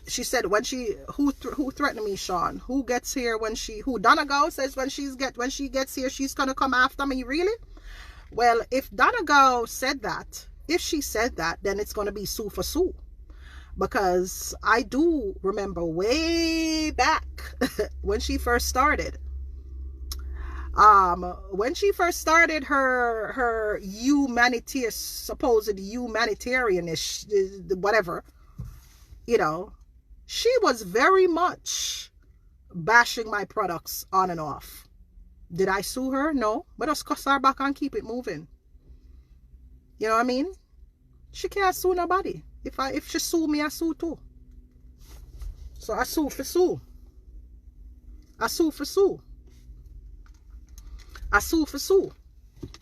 She said when she who threatened me, Sean? Who gets here when she Donegal says when she gets here she's gonna come after me? Really? Well, if Donegal said that, if she said that, then it's gonna be Sue for Sue. Because I do remember way back when she first started. When she first started her supposed humanitarianish, whatever, you know, she was very much bashing my products on and off. Did I sue her? No, but I just cuss her back and keep it moving. You know what I mean? She can't sue nobody. If she sue me, I sue too. So I sue for Sue. I sue for Sue. I sue for Sue.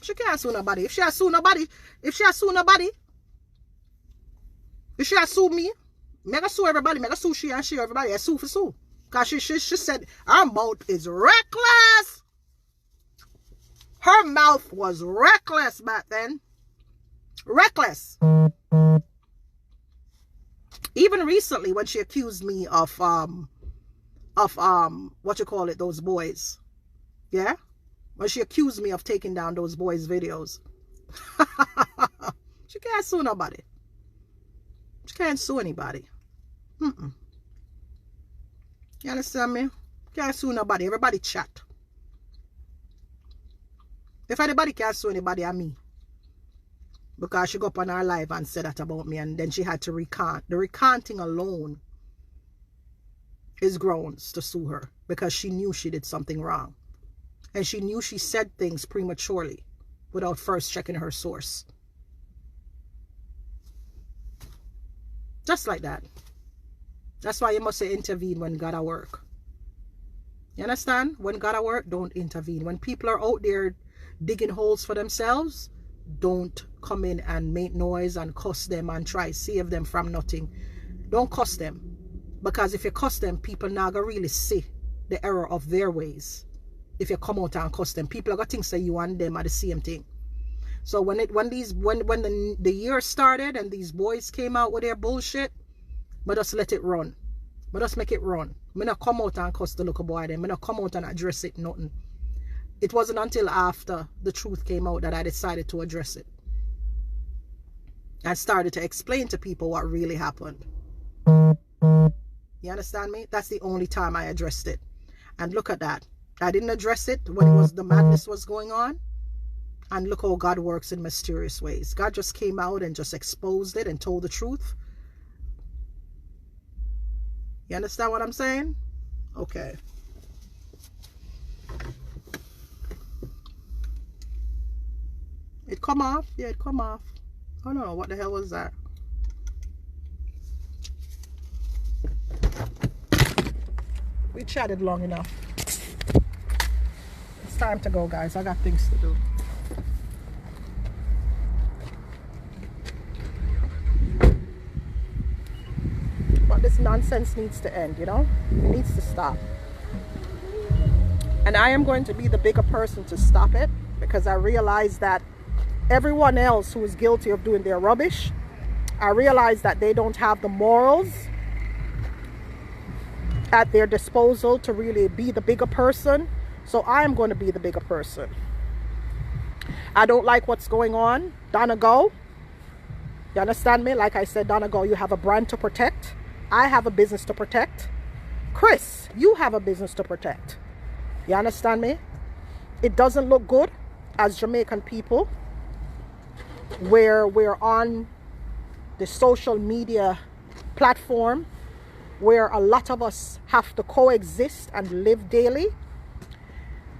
She can't sue nobody. If she has sue nobody, if she has sue me, mega sue everybody, mega sue she and she everybody. I sue for Sue. Because she said her mouth is reckless. Her mouth was reckless back then. Reckless. Even recently when she accused me of what you call it, those boys. Yeah? When she accused me of taking down those boys' videos. She can't sue nobody. She can't sue anybody. You understand me? Can't sue nobody. Everybody chat. If anybody can't sue anybody, I me. Because she got up on her live and said that about me, and then she had to recant. The recanting alone is grounds to sue her, because she knew she did something wrong. And she knew she said things prematurely without first checking her source. Just like that. That's why you must intervene when God at work. You understand? When God at work, don't intervene. When people are out there digging holes for themselves, don't come in and make noise and cuss them and try save them from nothing. Don't cuss them. Because if you cuss them, people now gonna really see the error of their ways. If you come out and cuss them, people are gonna think that you and them are the same thing. So when the year started and these boys came out with their bullshit, but just let it run. But just make it run. Me not come out and cuss the little boy then. Me not come out and address it, nothing. It wasn't until after the truth came out that I decided to address it. I started to explain to people what really happened. You understand me? That's the only time I addressed it. And look at that. I didn't address it when the madness was going on. And look how God works in mysterious ways. God just came out and just exposed it and told the truth. You understand what I'm saying? Okay. It come off? Yeah, it come off. Oh no, what the hell was that? We chatted long enough. It's time to go, guys. I got things to do. But this nonsense needs to end, you know? It needs to stop. And I am going to be the bigger person to stop it, because I realize that everyone else who is guilty of doing their rubbish, I realize that they don't have the morals at their disposal to really be the bigger person. So I am going to be the bigger person. I don't like what's going on. Donegal, you understand me? Like I said, Donegal, you have a brand to protect. I have a business to protect. Chris, you have a business to protect. You understand me? It doesn't look good as Jamaican people, where we're on the social media platform, where a lot of us have to coexist and live daily.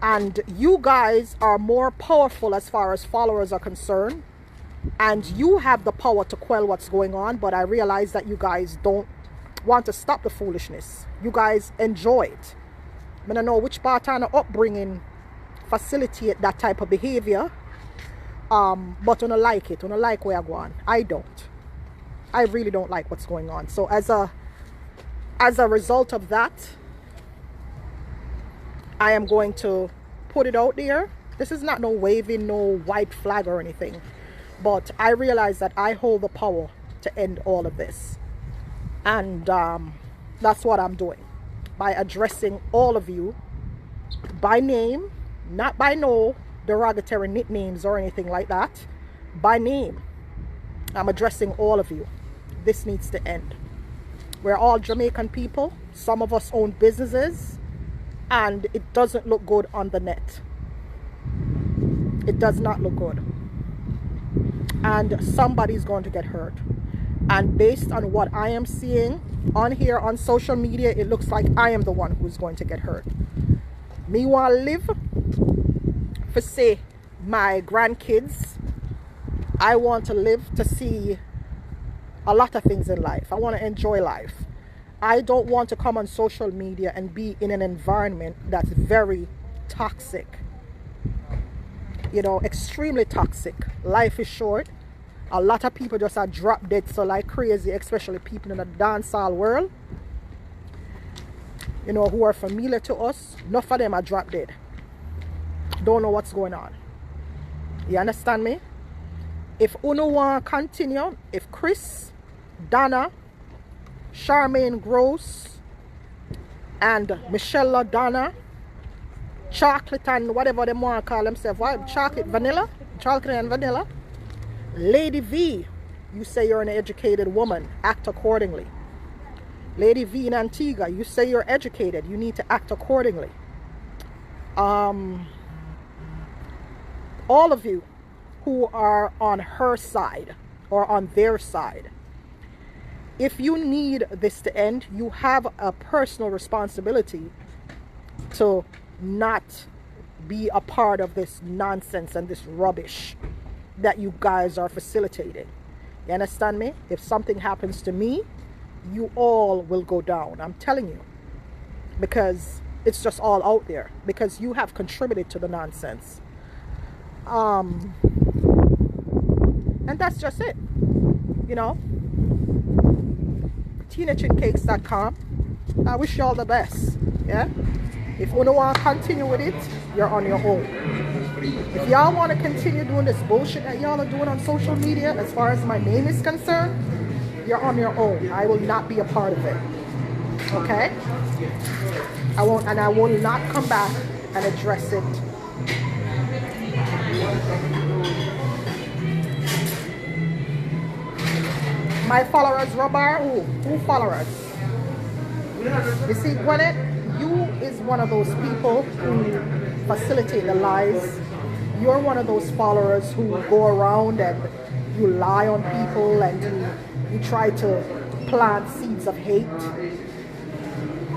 And you guys are more powerful as far as followers are concerned. And you have the power to quell what's going on. But I realize that you guys don't want to stop the foolishness. You guys enjoy it. I don't know which part of the upbringing facilitate that type of behavior. But I don't like it. I don't like where I go on. I don't. I really don't like what's going on. So as a result of that, I am going to put it out there. This is not no waving, no white flag or anything. But I realize that I hold the power to end all of this. And that's what I'm doing by addressing all of you by name, not by no derogatory nicknames or anything like that. By name, I'm addressing all of you. This needs to end. We're all Jamaican people. Some of us own businesses, and it doesn't look good on the net. It does not look good. And somebody's going to get hurt. And based on what I am seeing on here on social media, it looks like I am the one who's going to get hurt. Me want to live for, say, my grandkids. I want to live to see a lot of things in life. I want to enjoy life. I don't want to come on social media and be in an environment that's very toxic. You know, extremely toxic. Life is short. A lot of people just are drop dead so like crazy, especially people in the dancehall world, you know, who are familiar to us. Enough of them are drop dead. Don't know what's going on. You understand me? If Uno want to continue, if Chris, Donna, Charmaine Gross, and Michelle LaDonna, Chocolate and whatever they want to call themselves, what? Chocolate Vanilla? Chocolate and Vanilla? Lady V, you say you're an educated woman. Act accordingly. Lady V in Antigua, you say you're educated. You need to act accordingly. All of you who are on her side or on their side, if you need this to end, you have a personal responsibility to not be a part of this nonsense and this rubbish that you guys are facilitating. You understand me? If something happens to me, you all will go down. I'm telling you. Because it's just all out there. Because you have contributed to the nonsense. And that's just it. You know? TinaChinCakes.com. I wish you all the best. Yeah? If you don't want to continue with it, you're on your own. If y'all want to continue doing this bullshit that y'all are doing on social media, as far as my name is concerned, you're on your own. I will not be a part of it. Okay? I won't, and I will not come back and address it. My followers, Robar, who followers? You see, Gwyneth, you is one of those people who facilitate the lies. You're one of those followers who go around and you lie on people and you try to plant seeds of hate.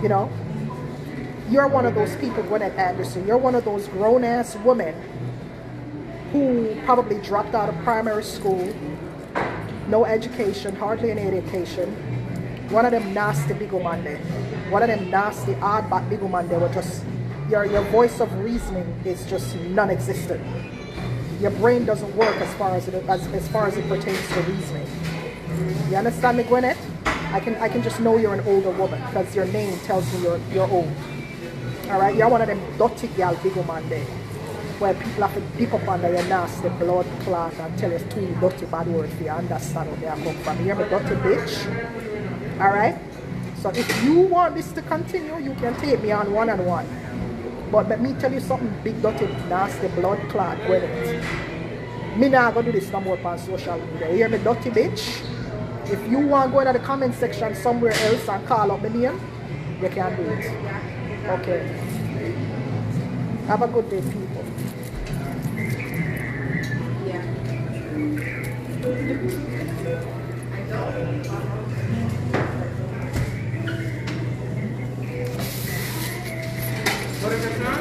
You know? You're one of those people, Gwyneth Anderson. You're one of those grown-ass women who probably dropped out of primary school, no education, hardly any education. One of them nasty big Monday. One of them nasty hardback big Monday were just, your voice of reasoning is just non-existent. Your brain doesn't work as far as it pertains to reasoning. You understand me, Gwyneth? I can just know you're an older woman because your name tells me you're old. Alright, you're one of them dirty gal big Monday, where people have to dip up under your nasty blood clot and tell you two dirty bad words for you understand where they come from. You're a dirty bitch. Alright? So if you want this to continue, you can take me on one-on-one. But let me tell you something, big dirty nasty blood clot with it. Me not gonna do this no more on social media. You hear me, dirty bitch? If you want to go into the comment section somewhere else and call up my name, you can do it. Okay. Have a good day, people. Yeah. What is it, sir?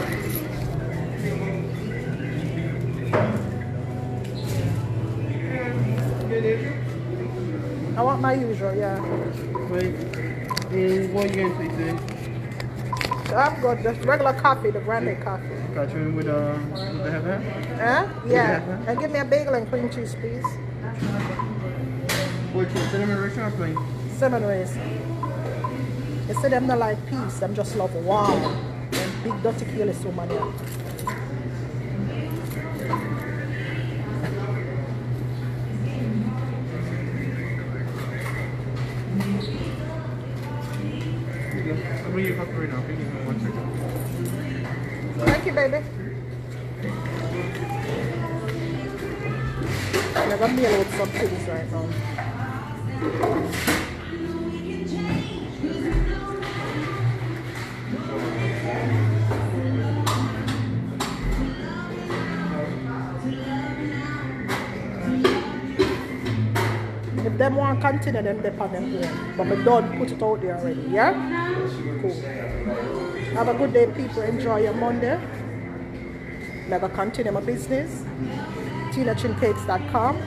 I want my usual, yeah. Wait. What you going to say? I'm good. Just regular coffee, the grande coffee. Got you in with the heaven? Yeah. And give me a bagel and cream cheese, please. Which one? Cinnamon raisin or plain? Cinnamon raisin. You see them not like peace, them just love wow. And big dirty kill is so many. you. I'll bring you coffee right now. Give me 1 second. Thank you, baby. I'm gonna mail out some things right now. If them want to continue, then they on them own. But I done put it out there already, yeah? Cool. Have a good day, people. Enjoy your Monday. I'm going to continue my business. TinaChinCakes.com.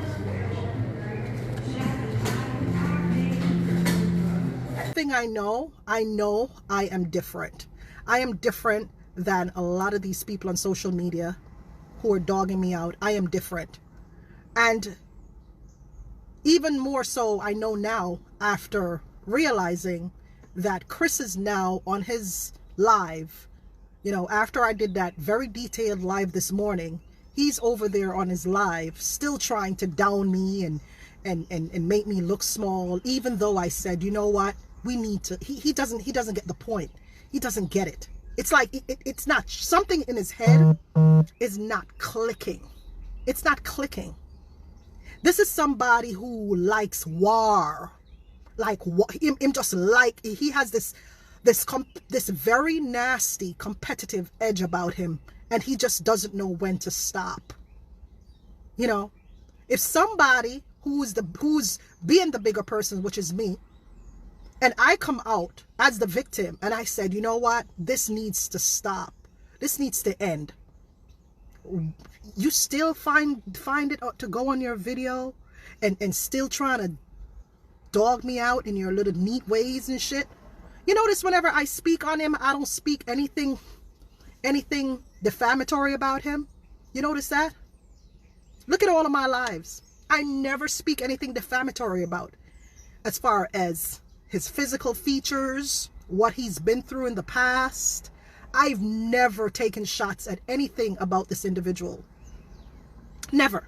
Thing I know I am different. I am different than a lot of these people on social media who are dogging me out. I am different. And even more so, I know now, after realizing that Chris is now on his live, you know, after I did that very detailed live this morning, he's over there on his live, still trying to down me and make me look small, even though I said, you know what, we need to, he doesn't get the point. He doesn't get it. It's like, it's not, something in his head is not clicking. It's not clicking. This is somebody who likes war, like him just like, he has this very nasty competitive edge about him, and he just doesn't know when to stop. You know, if somebody who's being the bigger person, which is me, and I come out as the victim and I said, you know what, this needs to stop, this needs to end, you still find it to go on your video and still trying to dog me out in your little neat ways and shit. You notice whenever I speak on him, I don't speak anything defamatory about him. You notice that? Look at all of my lives. I never speak anything defamatory about, as far as his physical features, what he's been through in the past. I've never taken shots at anything about this individual. Never.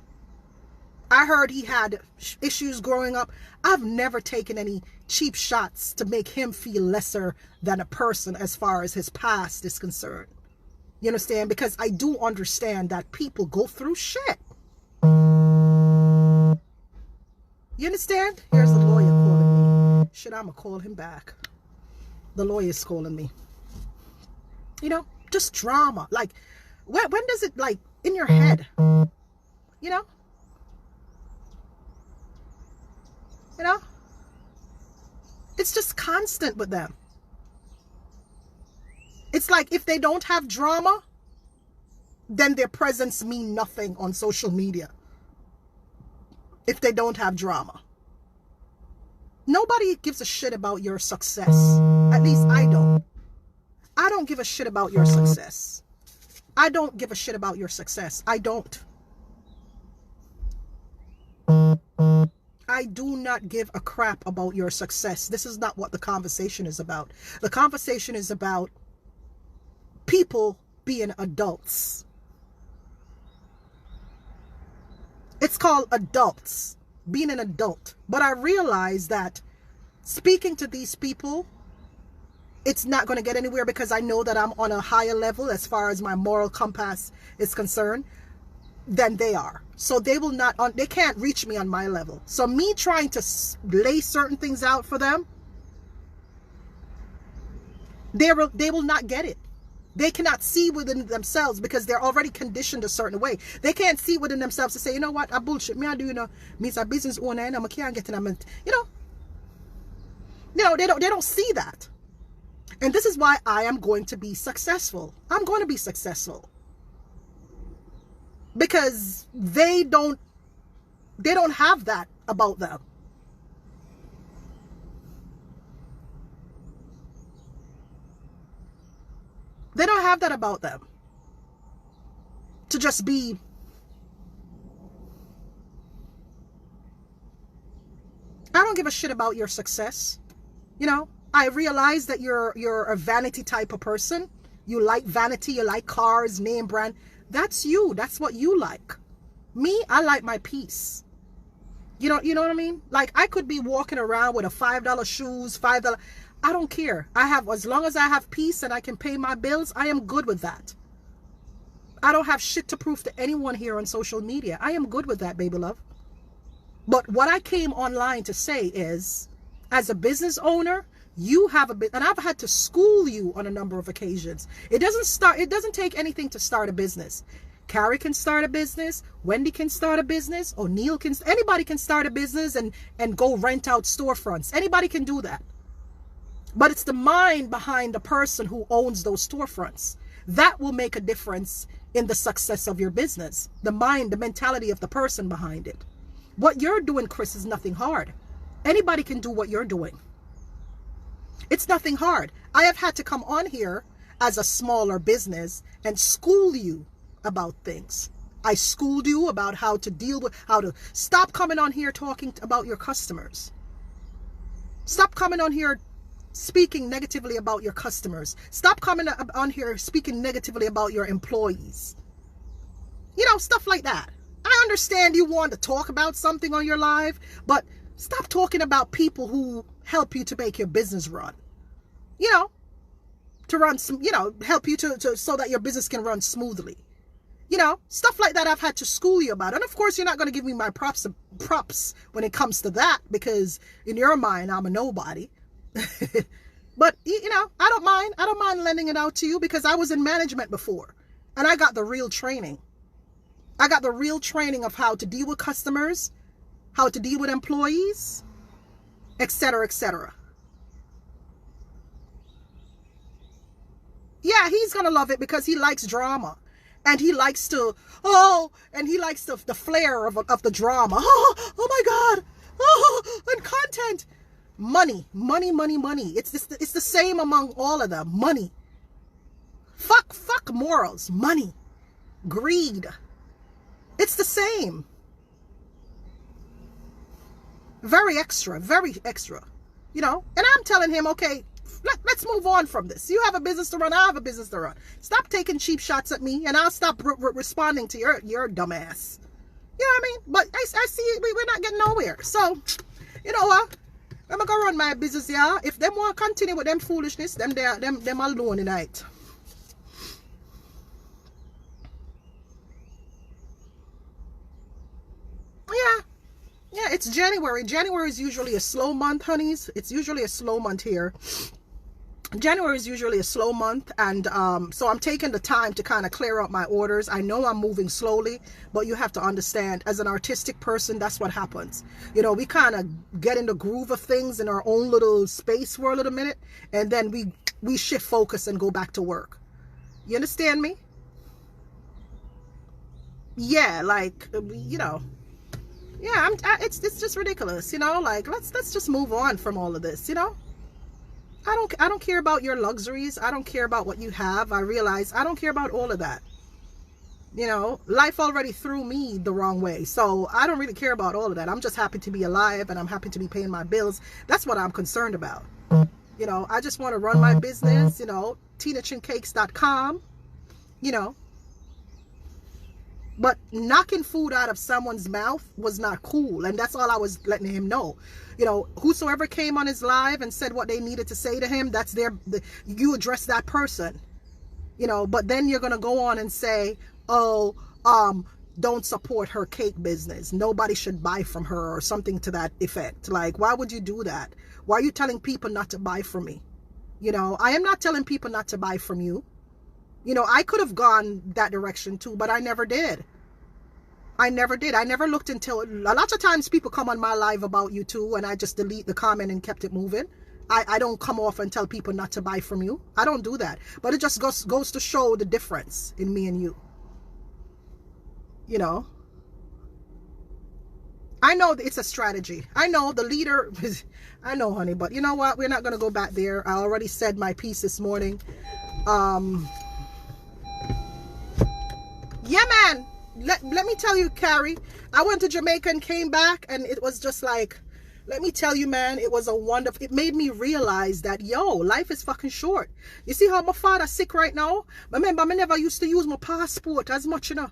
I heard he had issues growing up. I've never taken any cheap shots to make him feel lesser than a person as far as his past is concerned. You understand? Because I do understand that people go through shit. You understand? Here's the lawyer calling me. Shit, I'ma call him back. The lawyer's calling me. You know, just drama. Like, when does it, like, in your head? You know? You know? It's just constant with them. It's like if they don't have drama, then their presence means nothing on social media. If they don't have drama. Nobody gives a shit about your success. At least I don't. I don't give a shit about your success. I don't give a shit about your success. I don't. I do not give a crap about your success. This is not what the conversation is about. The conversation is about people being adults. It's called adults, being an adult. But I realize that speaking to these people, it's not going to get anywhere, because I know that I'm on a higher level as far as my moral compass is concerned than they are. So they will not, they can't reach me on my level. So me trying to lay certain things out for them, they will not get it. They cannot see within themselves, because they're already conditioned a certain way. They can't see within themselves to say, you know what, I bullshit. Me I do, you know, me's a business owner and I can't get it. You know, they don't see that. And this is why I am going to be successful. I'm going to be successful. Because they don't have that about them. They don't have that about them. To just be, I don't give a shit about your success. You know, I realize that you're a vanity type of person. You like vanity, you like cars, name brand. That's you. That's what you like. Me, I like my peace. You know what I mean? Like, I could be walking around with a $5 shoes, $5. I don't care. As long as I have peace and I can pay my bills, I am good with that. I don't have shit to prove to anyone here on social media. I am good with that, baby love. But what I came online to say is, as a business owner, you have a bit, and I've had to school you on a number of occasions. It doesn't take anything to start a business. Carrie can start a business, Wendy can start a business, O'Neill can, anybody can start a business and go rent out storefronts. Anybody can do that. But it's the mind behind the person who owns those storefronts that will make a difference in the success of your business. The mind, the mentality of the person behind it. What you're doing, Chris, is nothing hard. Anybody can do what you're doing. It's nothing hard. I have had to come on here as a smaller business and school you about things. I schooled you about how to deal with, how to stop coming on here talking about your customers. Stop coming on here speaking negatively about your customers. Stop coming on here speaking negatively about your employees. You know, stuff like that. I understand you want to talk about something on your live, but stop talking about people who help you to make your business run. You know, to run some, you know, help you to so that your business can run smoothly. You know, stuff like that I've had to school you about. And of course, you're not going to give me my props when it comes to that, because in your mind, I'm a nobody. But, you know, I don't mind lending it out to you, because I was in management before and I got the real training. I got the real training of how to deal with customers, how to deal with employees, etc., etc. Yeah, he's going to love it because he likes drama. And he likes to, and he likes the flair of the drama. Oh my God. Oh, and content. Money, money, money, money. It's the same among all of them. Money. Fuck morals. Money. Greed. It's the same. Very extra, you know. And I'm telling him, okay, let's move on from this. You have a business to run, I have a business to run. Stop taking cheap shots at me, and I'll stop responding to your dumb ass. You know what I mean? But I see we're not getting nowhere. So, you know what? I'm gonna go run my business, yeah. If them want to continue with them foolishness, them alone tonight. Yeah, it's January. January is usually a slow month, honeys. It's usually a slow month here. January is usually a slow month, and so I'm taking the time to kind of clear out my orders. I know I'm moving slowly, but you have to understand, as an artistic person, that's what happens. You know, we kind of get in the groove of things in our own little space for a little minute, and then we shift focus and go back to work. You understand me? Yeah, like, you know. Yeah, it's just ridiculous, you know. Like, let's just move on from all of this, you know. I don't care about your luxuries. I don't care about what you have. I realize I don't care about all of that. You know, life already threw me the wrong way, so I don't really care about all of that. I'm just happy to be alive, and I'm happy to be paying my bills. That's what I'm concerned about. You know, I just want to run my business, you know, TinaChinCakes.com, you know. But knocking food out of someone's mouth was not cool. And that's all I was letting him know. You know, whosoever came on his live and said what they needed to say to him, that's you address that person. You know, but then you're going to go on and say, oh, don't support her cake business. Nobody should buy from her, or something to that effect. Like, why would you do that? Why are you telling people not to buy from me? You know, I am not telling people not to buy from you. You know, I could have gone that direction too, but I never did. I never did. I never looked until, a lot of times people come on my live about you too, and I just delete the comment and kept it moving. I don't come off and tell people not to buy from you. I don't do that. But it just goes to show the difference in me and you. You know. I know it's a strategy. I know the leader, I know, honey, but you know what? We're not going to go back there. I already said my piece this morning. Yeah, man. Let me tell you, Carrie, I went to Jamaica and came back, and it was just like, let me tell you, man, it was a wonderful, it made me realize that, yo, life is fucking short. You see how my father's sick right now? Remember, I never used to use my passport as much, you know.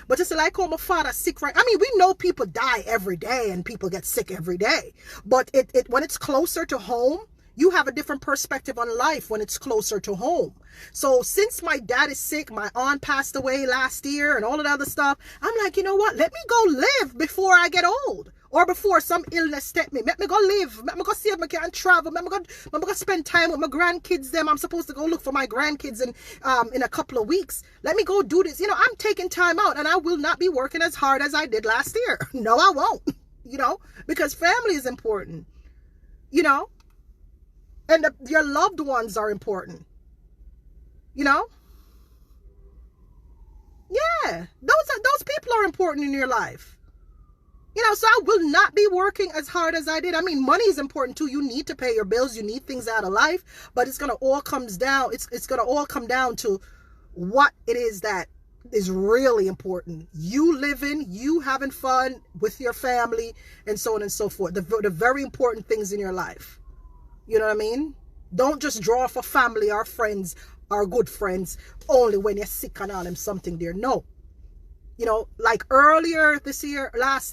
But it's like how my father's sick right. I mean, we know people die every day and people get sick every day. But when it's closer to home, You have a different perspective on life when it's closer to home. So since my dad is sick, my aunt passed away last year and all of the other stuff, I'm like, you know what? Let me go live before I get old. Or before some illness take me. Let me go live. Let me go see if I can travel. Let me go spend time with my grandkids. I'm supposed to go look for my grandkids in a couple of weeks. Let me go do this. You know, I'm taking time out, and I will not be working as hard as I did last year. No, I won't. You know, because family is important. You know, and your loved ones are important. You know, yeah, those people are important in your life. You know, so I will not be working as hard as I did. I mean, money is important too. You need to pay your bills. You need things out of life, but it's gonna all comes down. It's gonna all come down to what it is that is really important. You living, you having fun with your family, and so on and so forth. The very important things in your life. You know what I mean? Don't just draw for family or friends or good friends only when you're sick and all them something there. No. You know, like earlier this year, last year,